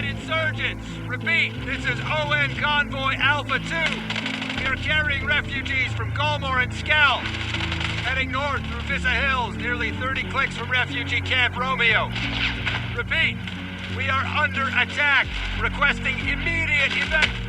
insurgents. Repeat, this is ON Convoy Alpha 2. We are carrying refugees from Golmore and Skell. Heading north through Vissa Hills, nearly 30 clicks from refugee camp Romeo. Repeat, we are under attack. Requesting immediate evacuation.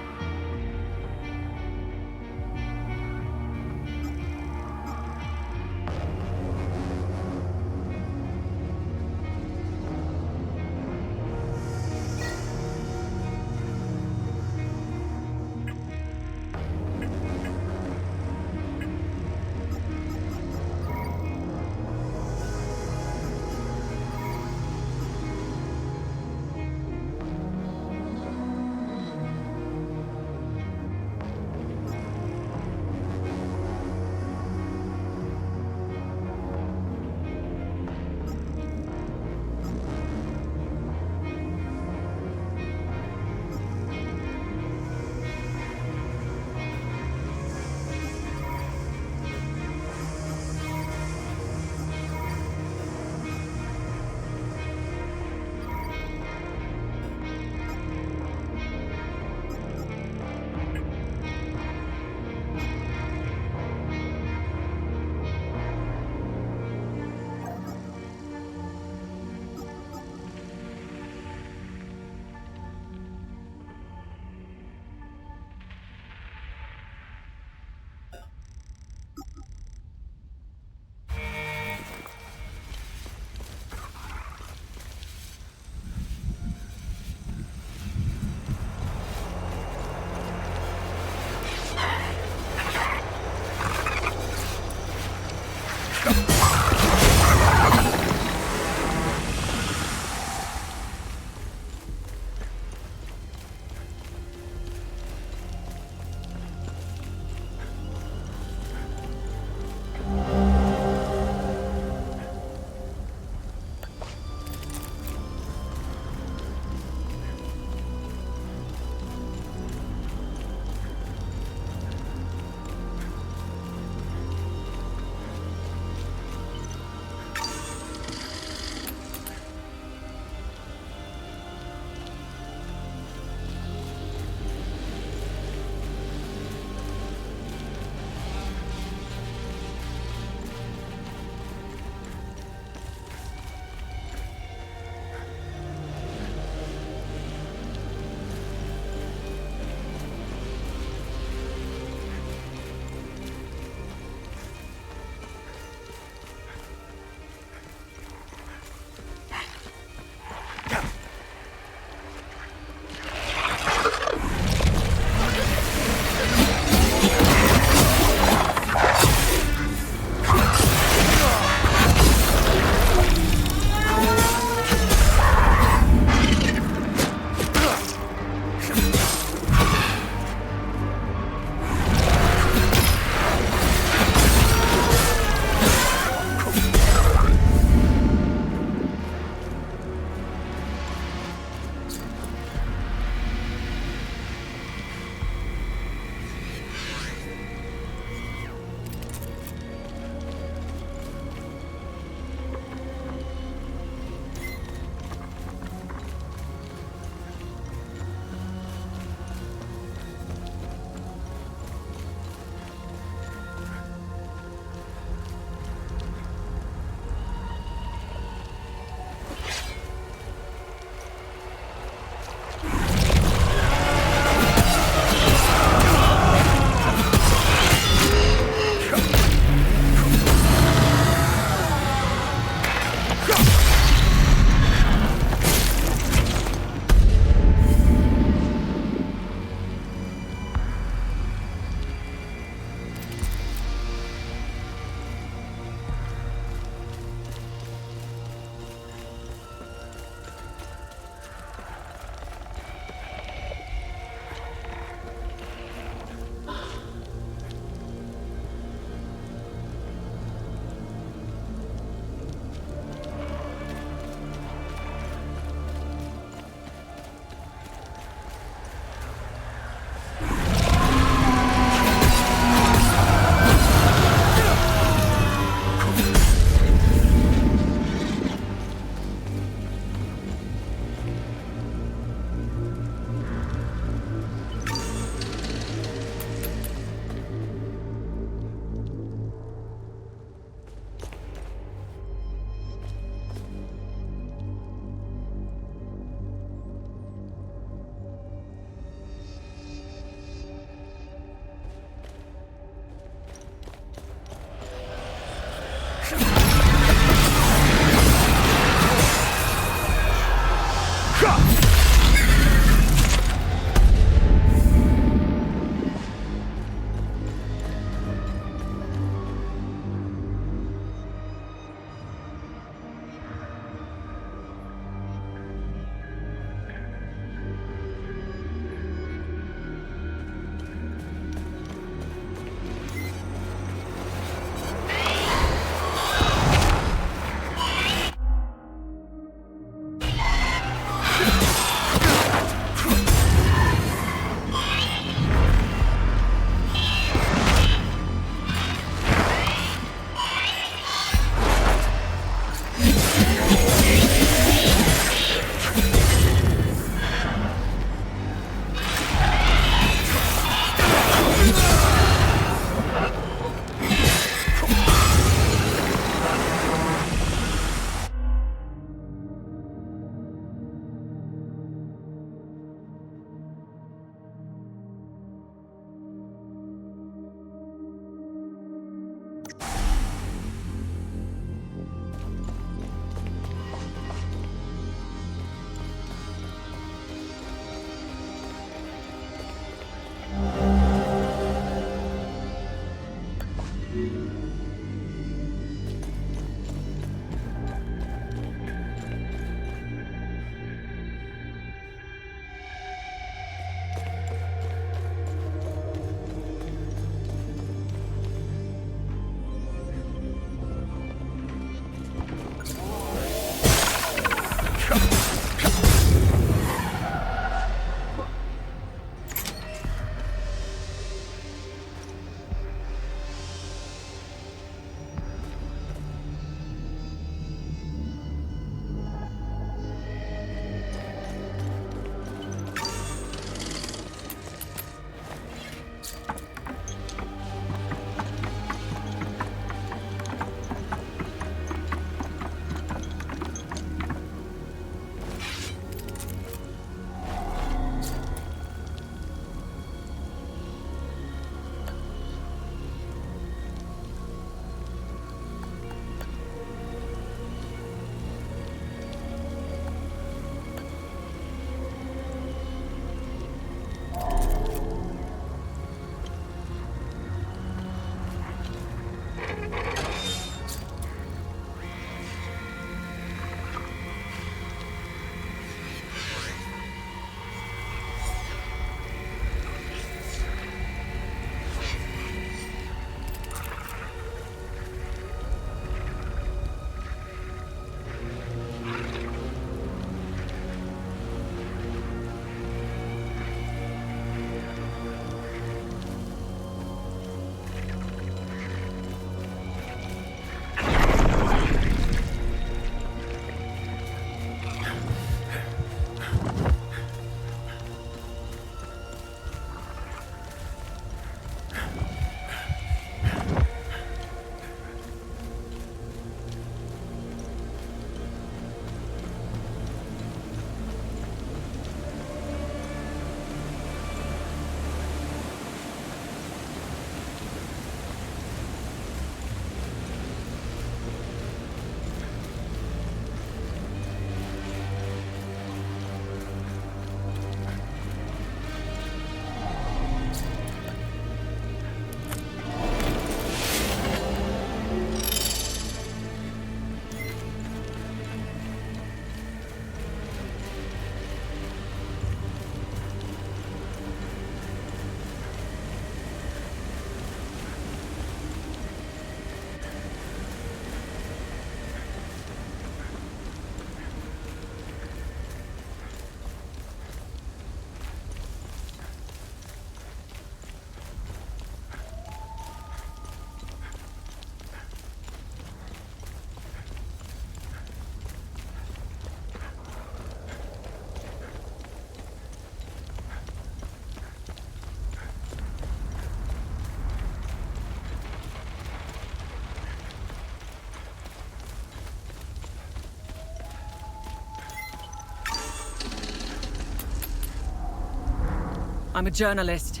I'm a journalist.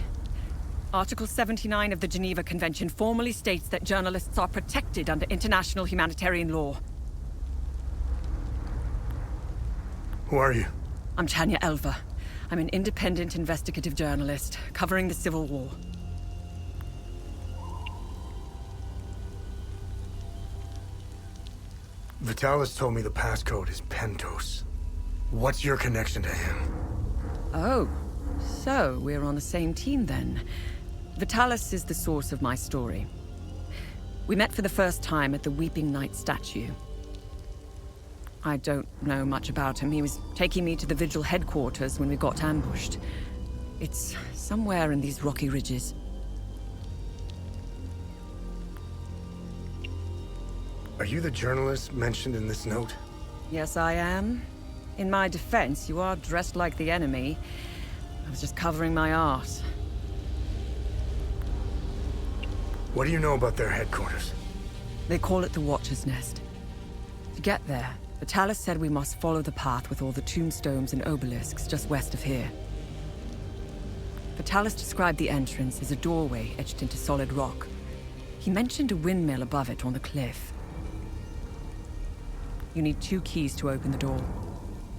Article 79 of the Geneva Convention formally states that journalists are protected under international humanitarian law. Who are you? I'm Tanya Elva. I'm an independent investigative journalist covering the Civil War. Vitalis told me the passcode is Pentos. What's your connection to him? Oh, so we're on the same team then. Vitalis is the source of my story. We met for the first time at the Weeping Knight statue. I don't know much about him. He was taking me to the Vigil headquarters when we got ambushed. It's somewhere in these rocky ridges. Are you the journalist mentioned in this note? Yes, I am. In my defense, you are dressed like the enemy. I was just covering my arse. What do you know about their headquarters? They call it the Watcher's Nest. To get there, Vitalis said we must follow the path with all the tombstones and obelisks just west of here. Vitalis described the entrance as a doorway etched into solid rock. He mentioned a windmill above it on the cliff. You need 2 keys to open the door.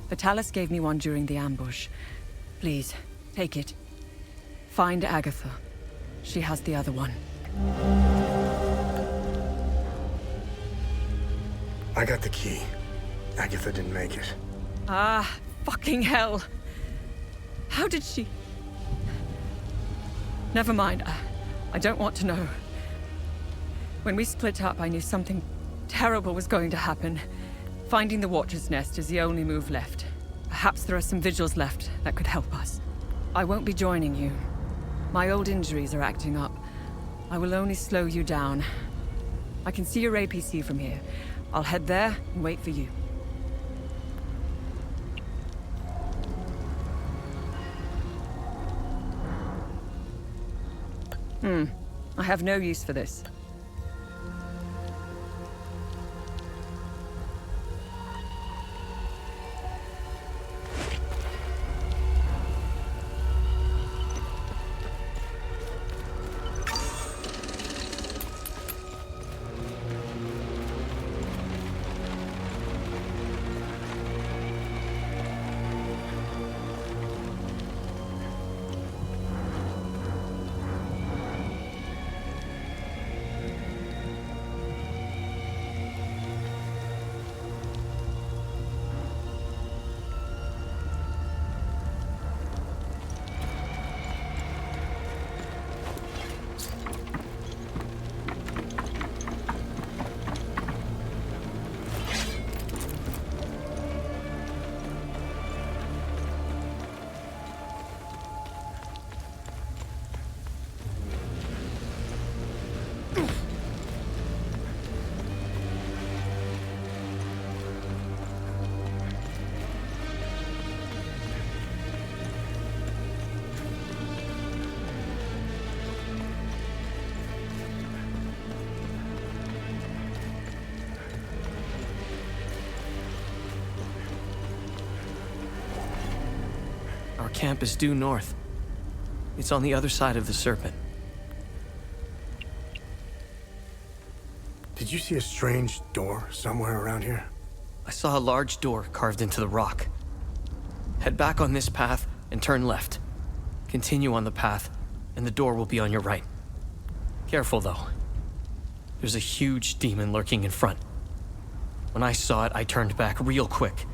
Vitalis gave me one during the ambush. Please, take it. Find Agatha. She has the other one. I got the key. Agatha didn't make it. Ah, fucking hell. How did she... Never mind. I don't want to know. When we split up, I knew something terrible was going to happen. Finding the Watcher's Nest is the only move left. Perhaps there are some vigils left that could help us. I won't be joining you. My old injuries are acting up. I will only slow you down. I can see your APC from here. I'll head there and wait for you. I have no use for this. Our camp is due north. It's on the other side of the Serpent. Did you see a strange door somewhere around here? I saw a large door carved into the rock. Head back on this path and turn left. Continue on the path, and the door will be on your right. Careful, though. There's a huge demon lurking in front. When I saw it, I turned back real quick.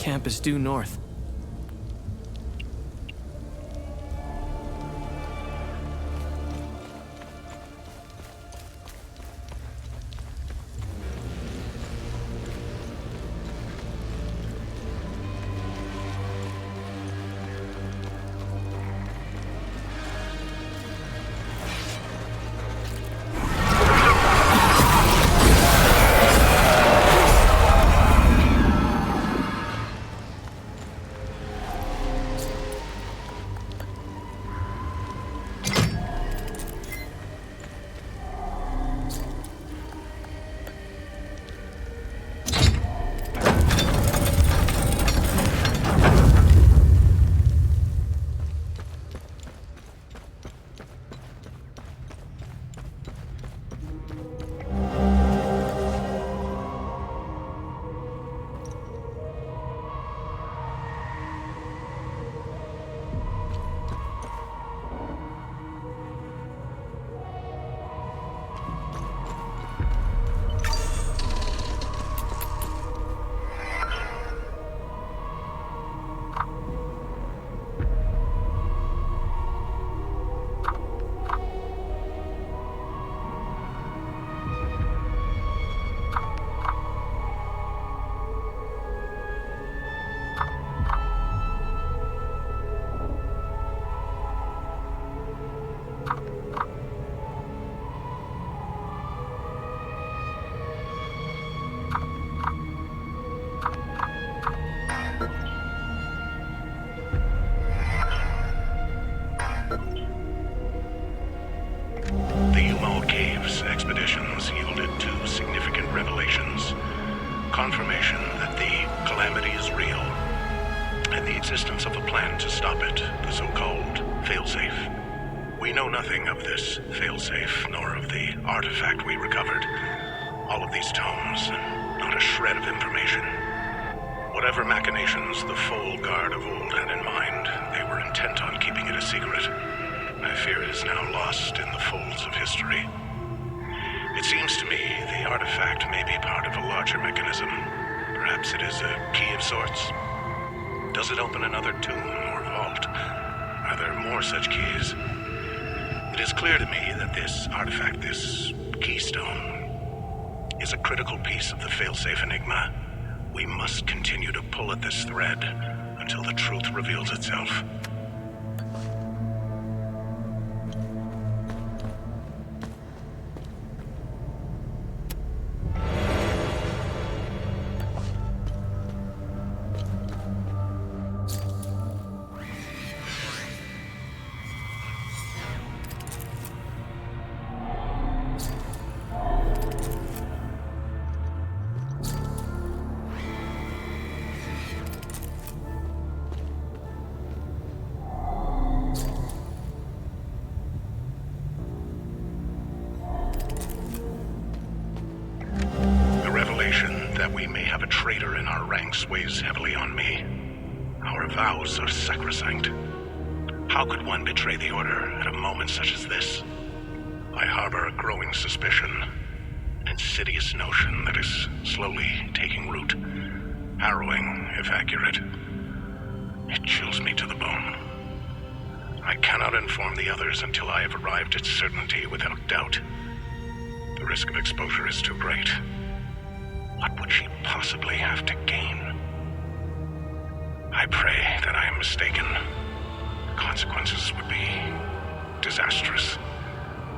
camp is due north. expeditions yielded two significant revelations. Confirmation that the calamity is real, and the existence of a plan to stop it, the so-called failsafe. We know nothing of this failsafe, nor of the artifact we recovered. All of these tomes, and not a shred of information. Whatever machinations the Foal Guard of old had in mind, they were intent on keeping it a secret. I fear it is now lost in the folds of history. It seems to me the artifact may be part of a larger mechanism. Perhaps it is a key of sorts. Does it open another tomb or vault? Are there more such keys? It is clear to me that this artifact, this keystone, is a critical piece of the failsafe enigma. We must continue to pull at this thread until the truth reveals itself. That we may have a traitor in our ranks weighs heavily on me. Our vows are sacrosanct. How could one betray the Order at a moment such as this? I harbor a growing suspicion, an insidious notion that is slowly taking root. Harrowing, if accurate. It chills me to the bone. I cannot inform the others until I have arrived at certainty without doubt. The risk of exposure is too great. What would she possibly have to gain? I pray that I am mistaken. The consequences would be disastrous.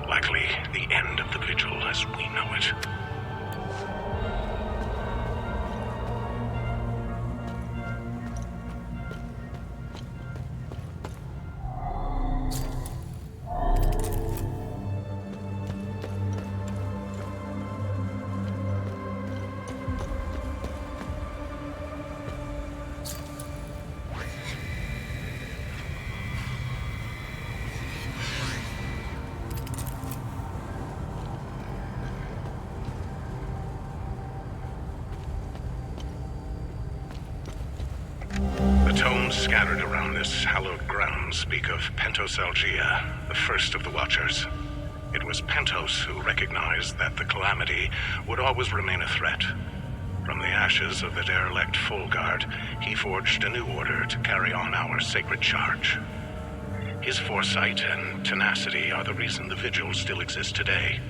Likely the end of the Vigil as we know it. The tomes scattered around this hallowed ground speak of Pentos Algia, the first of the Watchers. It was Pentos who recognized that the Calamity would always remain a threat. From the ashes of the derelict Fulguard, he forged a new order to carry on our sacred charge. His foresight and tenacity are the reason the Vigil still exists today.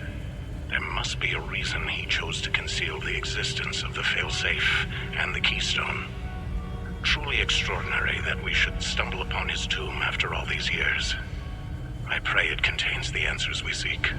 There must be a reason he chose to conceal the existence of the Failsafe and the Keystone. Truly extraordinary that we should stumble upon his tomb after all these years. I pray it contains the answers we seek.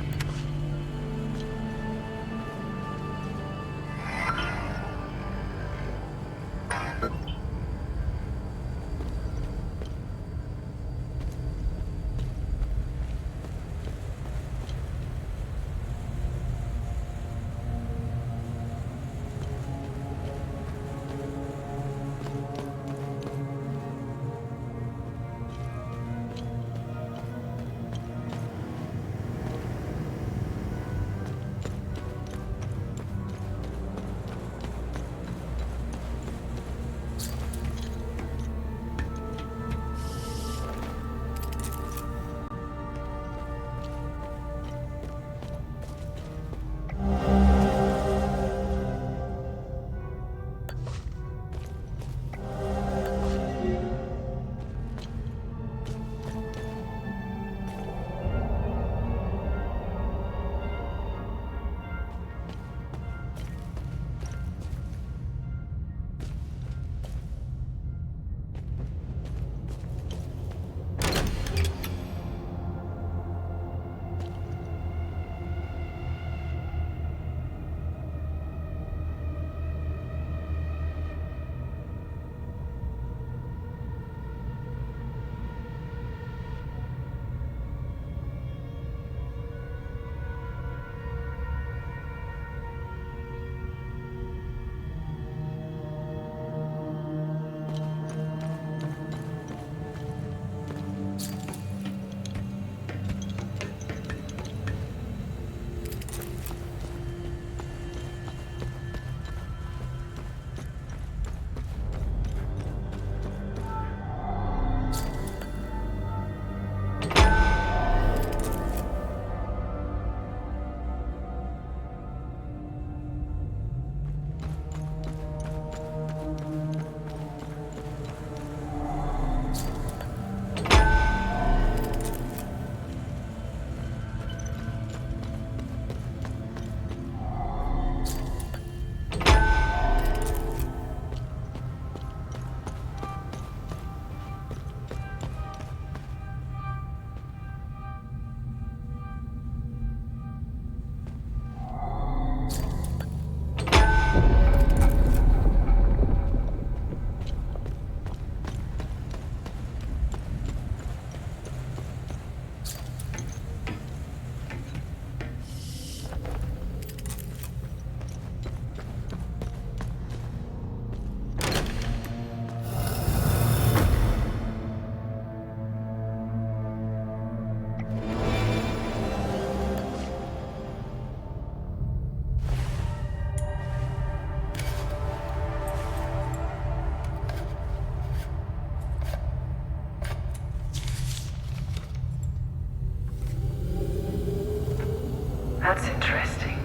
That's interesting.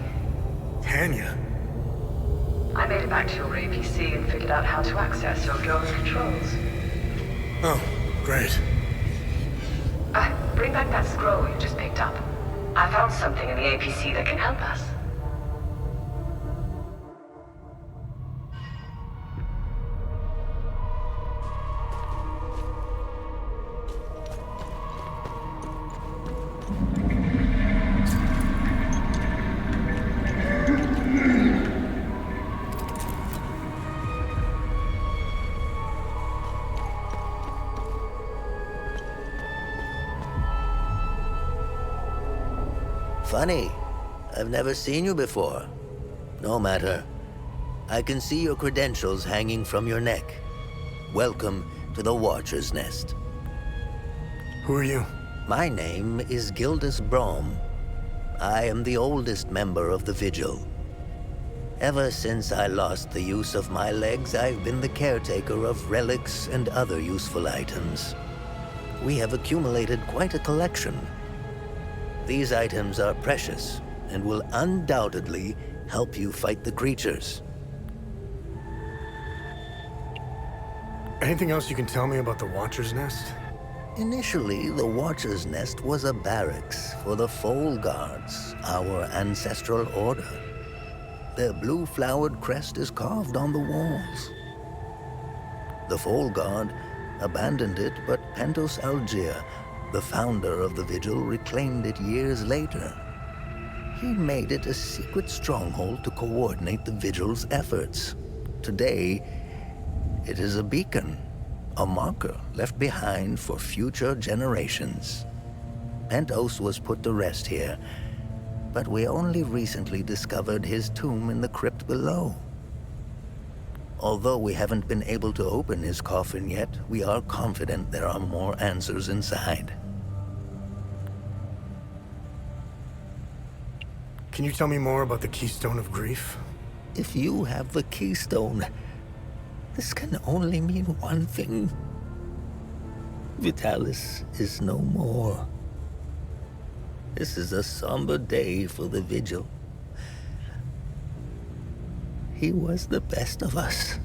Tanya? I made it back to your APC and figured out how to access your drone controls. Oh, great. Bring back that scroll you just picked up. I found something in the APC that can help us. Funny. I've never seen you before. No matter. I can see your credentials hanging from your neck. Welcome to the Watcher's Nest. Who are you? My name is Gildas Brom. I am the oldest member of the Vigil. Ever since I lost the use of my legs, I've been the caretaker of relics and other useful items. We have accumulated quite a collection. These items are precious and will undoubtedly help you fight the creatures. Anything else you can tell me about the Watcher's Nest? Initially, the Watcher's Nest was a barracks for the Foal Guards, our ancestral order. Their blue-flowered crest is carved on the walls. The Foal Guard abandoned it, but Pentos Algier, the founder of the Vigil, reclaimed it years later. He made it a secret stronghold to coordinate the Vigil's efforts. Today, it is a beacon, a marker left behind for future generations. Pentos was put to rest here, but we only recently discovered his tomb in the crypt below. Although we haven't been able to open his coffin yet, we are confident there are more answers inside. Can you tell me more about the Keystone of Grief? If you have the keystone, this can only mean one thing. Vitalis is no more. This is a somber day for the Vigil. He was the best of us.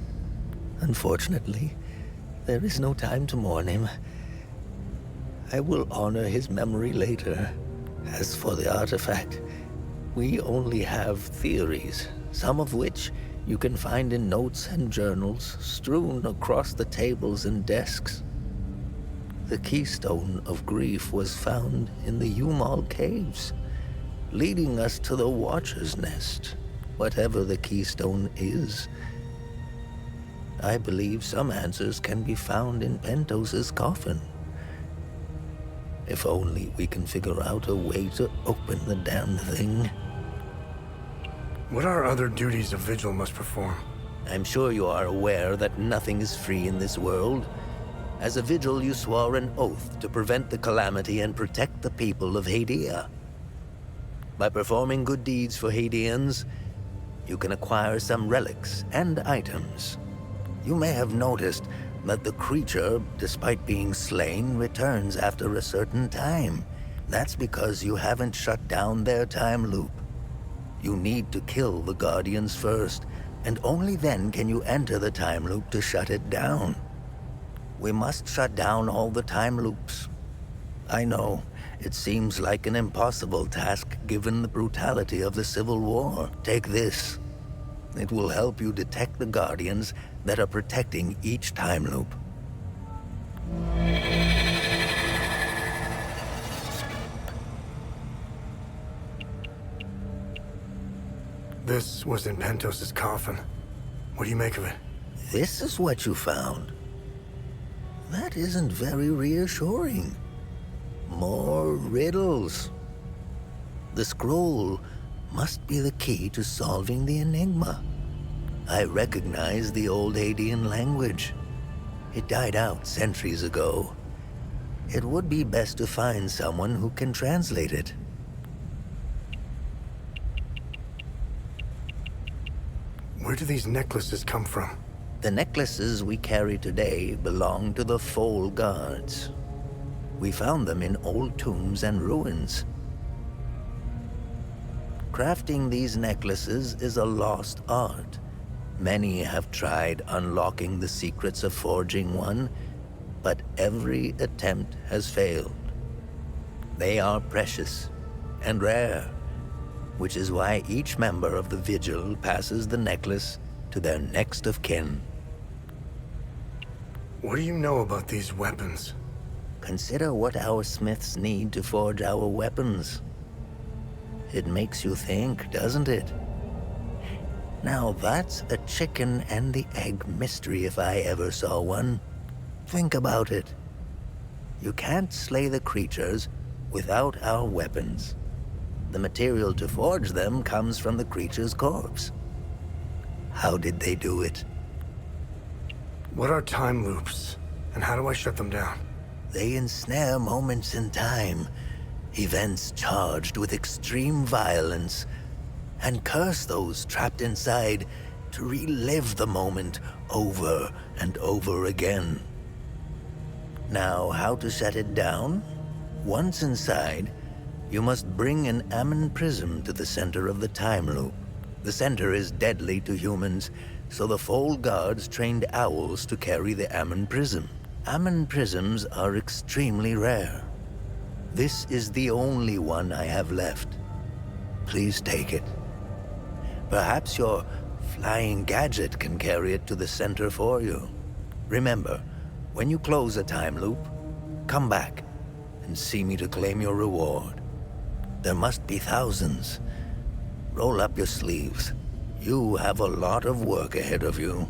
Unfortunately, there is no time to mourn him. I will honor his memory later. As for the artifact, we only have theories, some of which you can find in notes and journals strewn across the tables and desks. The Keystone of Grief was found in the Umal Caves, leading us to the Watcher's Nest, whatever the Keystone is. I believe some answers can be found in Pentos's coffin. If only we can figure out a way to open the damn thing. What are other duties a Vigil must perform? I'm sure you are aware that nothing is free in this world. As a Vigil, you swore an oath to prevent the calamity and protect the people of Hadia. By performing good deeds for Hadians, you can acquire some relics and items. You may have noticed that the creature, despite being slain, returns after a certain time. That's because you haven't shut down their time loop. You need to kill the Guardians first, and only then can you enter the time loop to shut it down. We must shut down all the time loops. I know, it seems like an impossible task given the brutality of the Civil War. Take this. It will help you detect the Guardians that are protecting each time loop. This was in Pentos's coffin. What do you make of it? This is what you found. That isn't very reassuring. More riddles. The scroll must be the key to solving the enigma. I recognize the old Hadean language. It died out centuries ago. It would be best to find someone who can translate it. Where do these necklaces come from? The necklaces we carry today belong to the Foal Guards. We found them in old tombs and ruins. Crafting these necklaces is a lost art. Many have tried unlocking the secrets of forging one, but every attempt has failed. They are precious and rare, which is why each member of the Vigil passes the necklace to their next of kin. What do you know about these weapons? Consider what our smiths need to forge our weapons. It makes you think, doesn't it? Now that's a chicken and the egg mystery if I ever saw one. Think about it. You can't slay the creatures without our weapons. The material to forge them comes from the creature's corpse. How did they do it? What are time loops, and how do I shut them down? They ensnare moments in time, events charged with extreme violence, and curse those trapped inside to relive the moment over and over again. Now, how to shut it down? Once inside, you must bring an Ammon prism to the center of the time loop. The center is deadly to humans, So the Fold Guards trained owls to carry the Ammon Prism. Ammon Prisms are extremely rare. This is the only one I have left. Please take it. Perhaps your flying gadget can carry it to the center for you. Remember, when you close a time loop, come back and see me to claim your reward. There must be thousands. Roll up your sleeves. You have a lot of work ahead of you.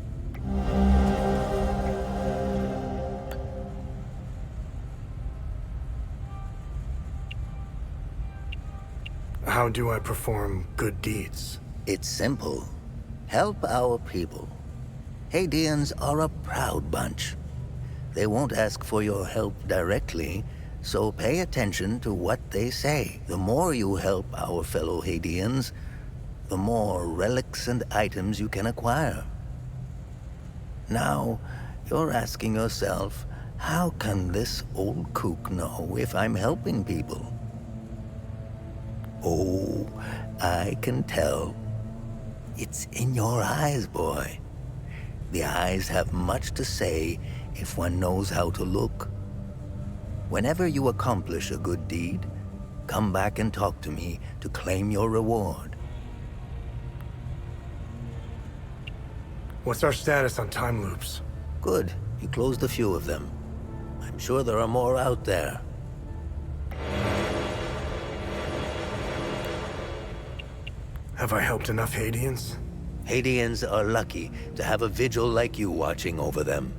How do I perform good deeds? It's simple. Help our people. Hadeans are a proud bunch. They won't ask for your help directly, so pay attention to what they say. The more you help our fellow Hadeans, the more relics and items you can acquire. Now, you're asking yourself, how can this old kook know if I'm helping people? Oh, I can tell. It's in your eyes, boy. The eyes have much to say if one knows how to look. Whenever you accomplish a good deed, come back and talk to me to claim your reward. What's our status on time loops? Good. You closed a few of them. I'm sure there are more out there. Have I helped enough Hadeans? Hadeans are lucky to have a vigil like you watching over them.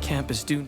camp is due.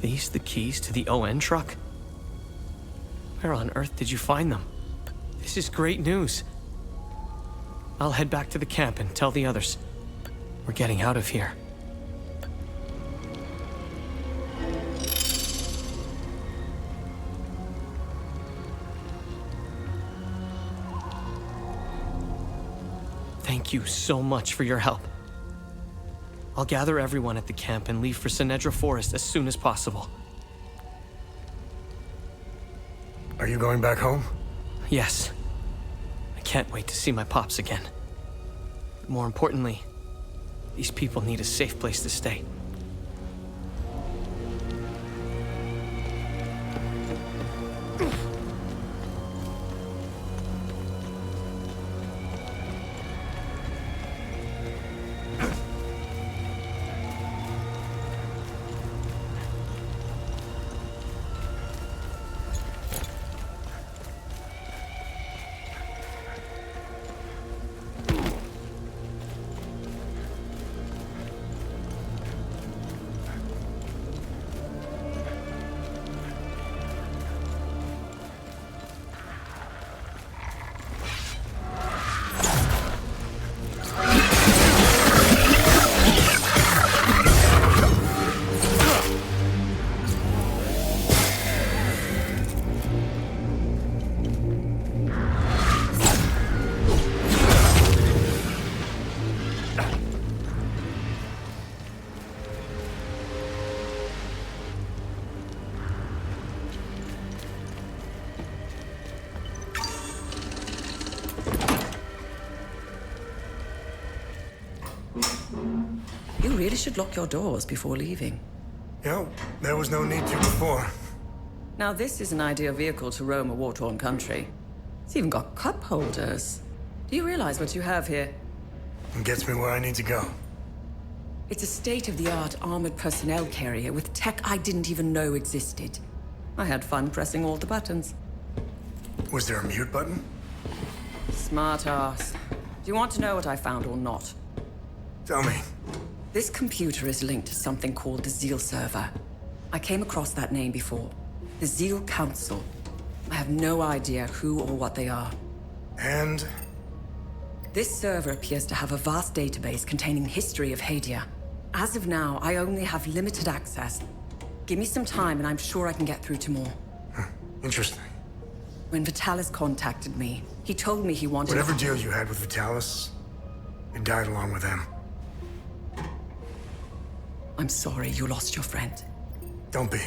these the keys to the ON truck? Where on earth did you find them? This is great news. I'll head back to the camp and tell the others. We're getting out of here. Thank you so much for your help. I'll gather everyone at the camp and leave for Sinedra Forest as soon as possible. Are you going back home? Yes. I can't wait to see my pops again. But more importantly, these people need a safe place to stay. You really should lock your doors before leaving. Yeah, there was no need to before. Now this is an ideal vehicle to roam a war-torn country. It's even got cup holders. Do you realize what you have here? It gets me where I need to go. It's a state-of-the-art armored personnel carrier with tech I didn't even know existed. I had fun pressing all the buttons. Was there a mute button? Smart ass. Do you want to know what I found or not? Tell me. This computer is linked to something called the Zeal server. I came across that name before. The Zeal Council. I have no idea who or what they are. And? This server appears to have a vast database containing history of Hadia. As of now, I only have limited access. Give me some time and I'm sure I can get through to more. Interesting. When Vitalis contacted me, he told me he wanted— Whatever deal you had with Vitalis, it died along with him. I'm sorry you lost your friend. Don't be.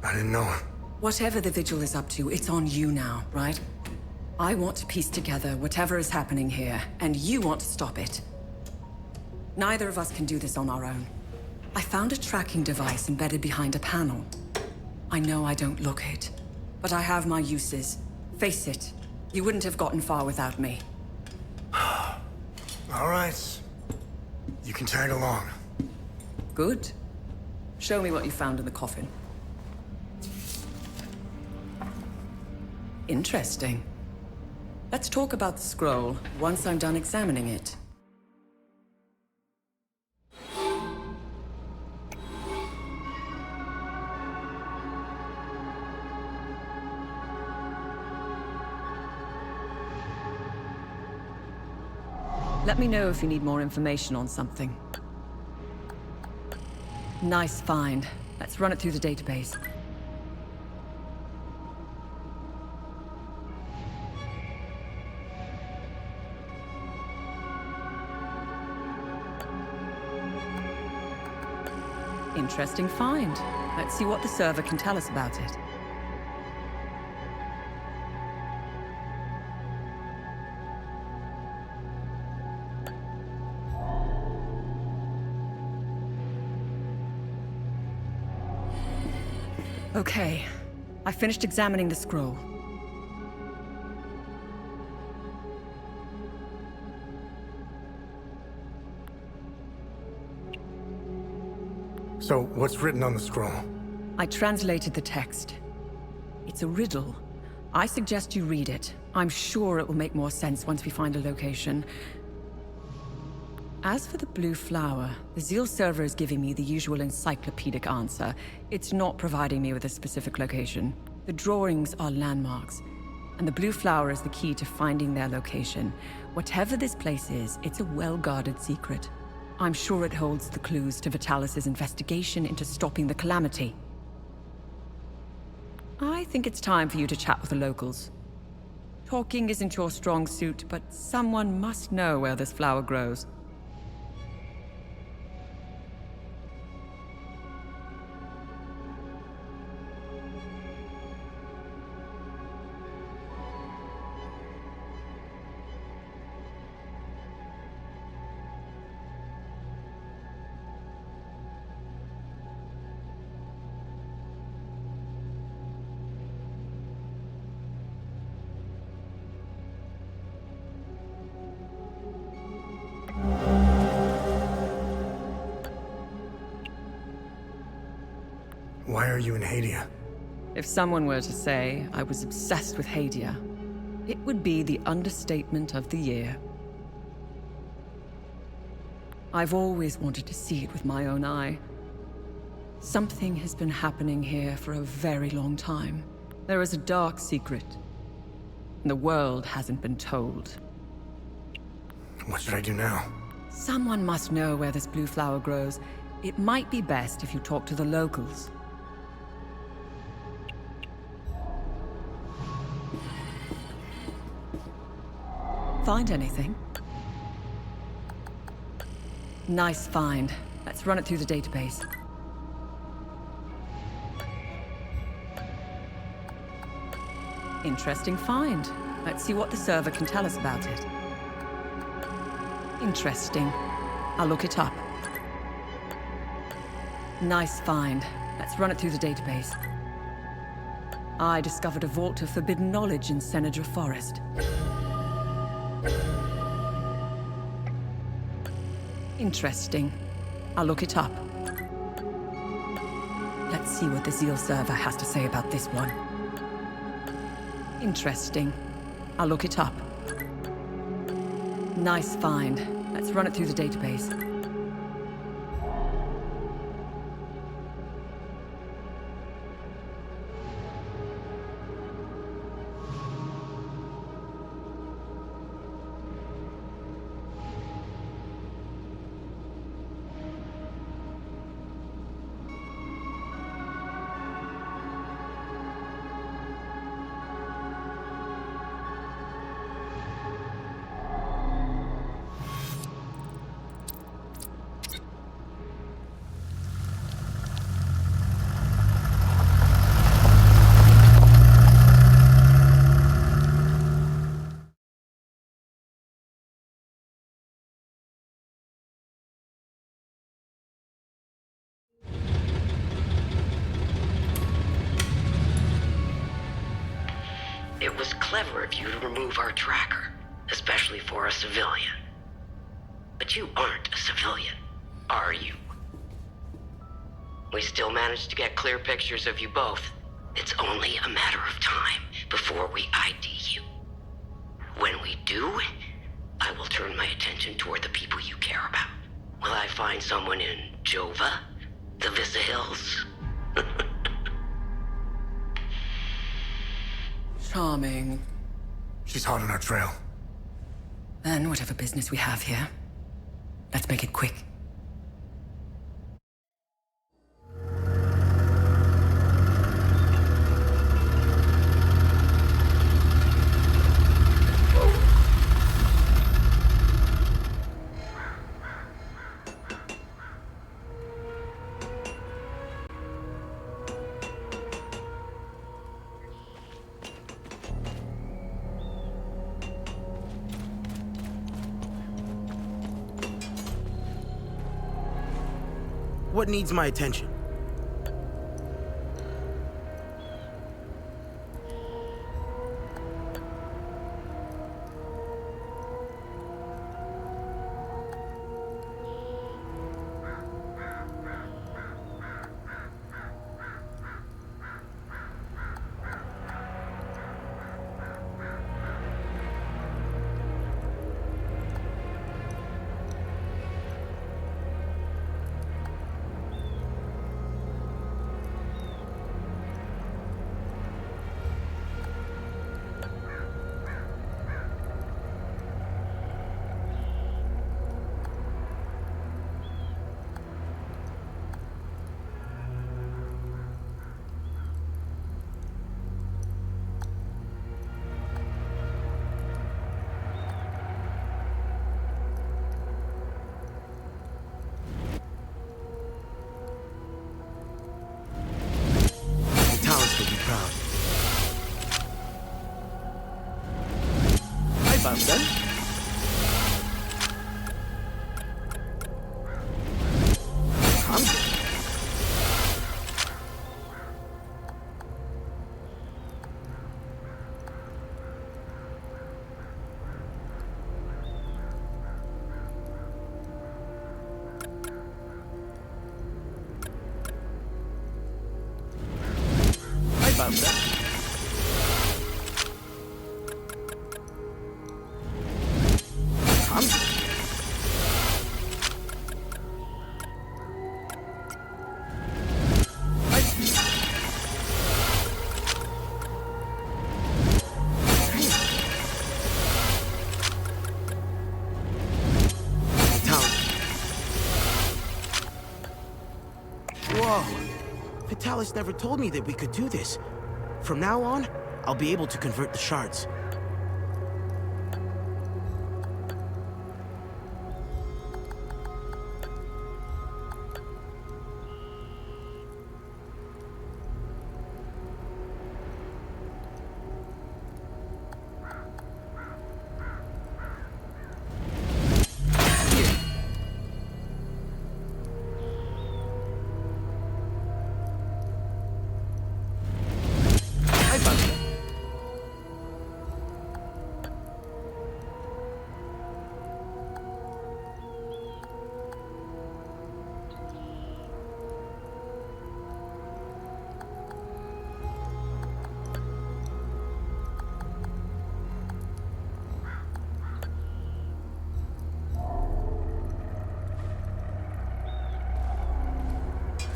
I didn't know him. Whatever the Vigil is up to, it's on you now, right? I want to piece together whatever is happening here, and you want to stop it. Neither of us can do this on our own. I found a tracking device embedded behind a panel. I know I don't look it, but I have my uses. Face it, you wouldn't have gotten far without me. All right. You can tag along. Good. Show me what you found in the coffin. Interesting. Let's talk about the scroll once I'm done examining it. Let me know if you need more information on something. Nice find. Let's run it through the database. Interesting find. Let's see what the server can tell us about it. Okay, I finished examining the scroll. So, what's written on the scroll? I translated the text. It's a riddle. I suggest you read it. I'm sure it will make more sense once we find a location. As for the blue flower, the Zeal server is giving me the usual encyclopedic answer. It's not providing me with a specific location. The drawings are landmarks, and the blue flower is the key to finding their location. Whatever this place is, it's a well-guarded secret. I'm sure it holds the clues to Vitalis' investigation into stopping the calamity. I think it's time for you to chat with the locals. Talking isn't your strong suit, but someone must know where this flower grows. Why are you in Hadia? If someone were to say I was obsessed with Hadia, it would be the understatement of the year. I've always wanted to see it with my own eye. Something has been happening here for a very long time. There is a dark secret, and the world hasn't been told. What should I do now? Someone must know where this blue flower grows. It might be best if you talk to the locals. Find anything? Nice find. Let's run it through the database. Interesting find. Let's see what the server can tell us about it. Interesting. I'll look it up. Nice find. Let's run it through the database. I discovered a vault of forbidden knowledge in Senedra Forest. Interesting. I'll look it up. Let's see what the Zeal server has to say about this one. Interesting. I'll look it up. Nice find. Let's run it through the database. It was clever of you to remove our tracker, especially for a civilian. But you aren't a civilian, are you? We still managed to get clear pictures of you both. It's only a matter of time before we ID you. When we do, I will turn my attention toward the people you care about. Will I find someone in Jova? The Visa Hills? Charming. She's hot on our trail. Then whatever business we have here, let's make it quick. What needs my attention? About that. About that. Whoa! Vitalis never told me that we could do this. From now on, I'll be able to convert the shards.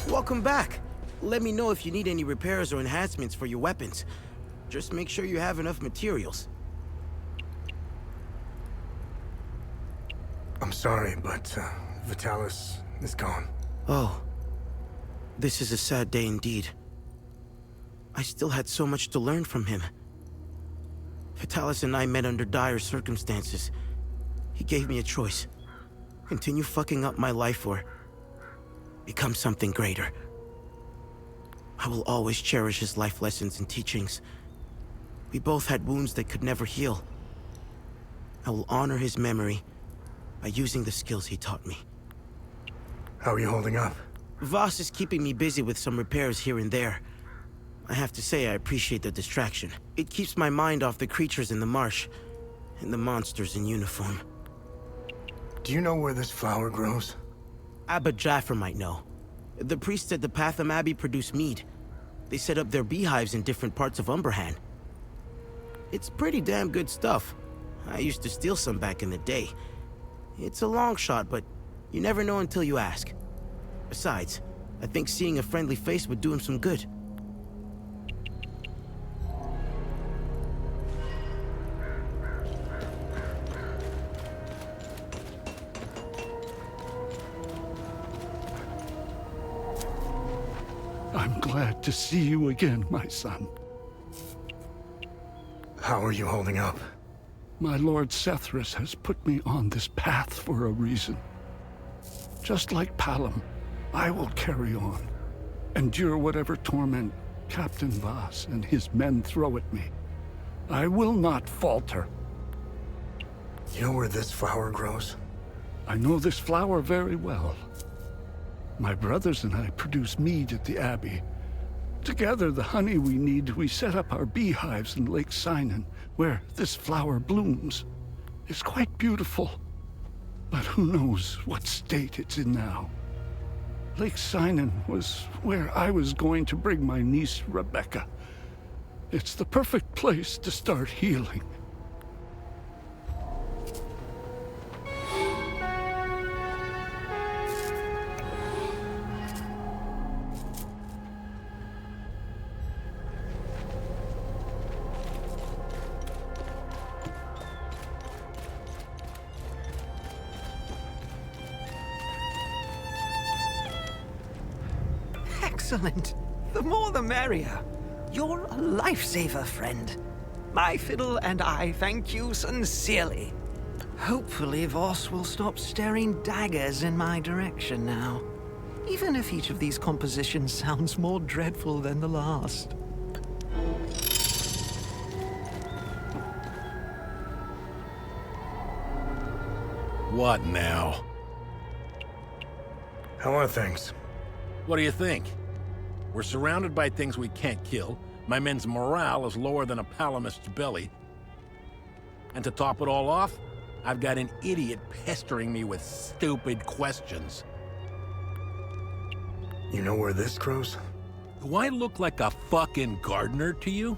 Welcome back. Let me know if you need any repairs or enhancements for your weapons. Just make sure you have enough materials. I'm sorry, but Vitalis is gone. Oh. This is a sad day indeed. I still had so much to learn from him. Vitalis and I met under dire circumstances. He gave me a choice. Continue fucking up my life or become something greater. I will always cherish his life lessons and teachings. We both had wounds that could never heal. I will honor his memory by using the skills he taught me. How are you holding up? Voss is keeping me busy with some repairs here and there. I have to say I appreciate the distraction. It keeps my mind off the creatures in the marsh and the monsters in uniform. Do you know where this flower grows? Abba Jaffer might know. The priests at the Patham Abbey produce mead. They set up their beehives in different parts of Umberhan. It's pretty damn good stuff. I used to steal some back in the day. It's a long shot, but you never know until you ask. Besides, I think seeing a friendly face would do him some good. I'm glad to see you again, my son. How are you holding up? My Lord Sethras has put me on this path for a reason. Just like Palom, I will carry on, endure whatever torment Captain Voss and his men throw at me. I will not falter. You know where this flower grows? I know this flower very well. My brothers and I produce mead at the Abbey. Together, the honey we need, we set up our beehives in Lake Cynon, where this flower blooms. It's quite beautiful, but who knows what state it's in now. Lake Cynon was where I was going to bring my niece, Rebecca. It's the perfect place to start healing. Excellent. The more the merrier. You're a lifesaver, friend. My fiddle and I thank you sincerely. Hopefully Voss will stop staring daggers in my direction now. Even if each of these compositions sounds more dreadful than the last. What now? How are things? What do you think? We're surrounded by things we can't kill. My men's morale is lower than a palamist's belly. And to top it all off, I've got an idiot pestering me with stupid questions. You know where this grows? Do I look like a fucking gardener to you?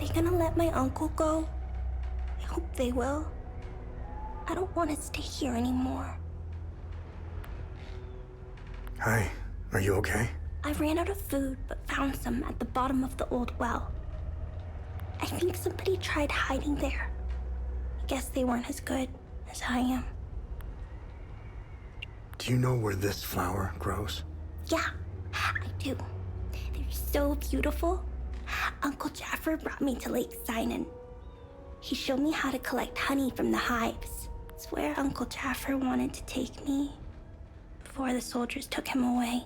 They gonna let my uncle go? I hope they will. I don't want to stay here anymore. Hi, are you okay? I ran out of food, but found some at the bottom of the old well. I think somebody tried hiding there. I guess they weren't as good as I am. Do you know where this flower grows? Yeah, I do. They're so beautiful. Uncle Jaffer brought me to Lake Sinan. He showed me how to collect honey from the hives. It's where Uncle Jaffer wanted to take me before the soldiers took him away.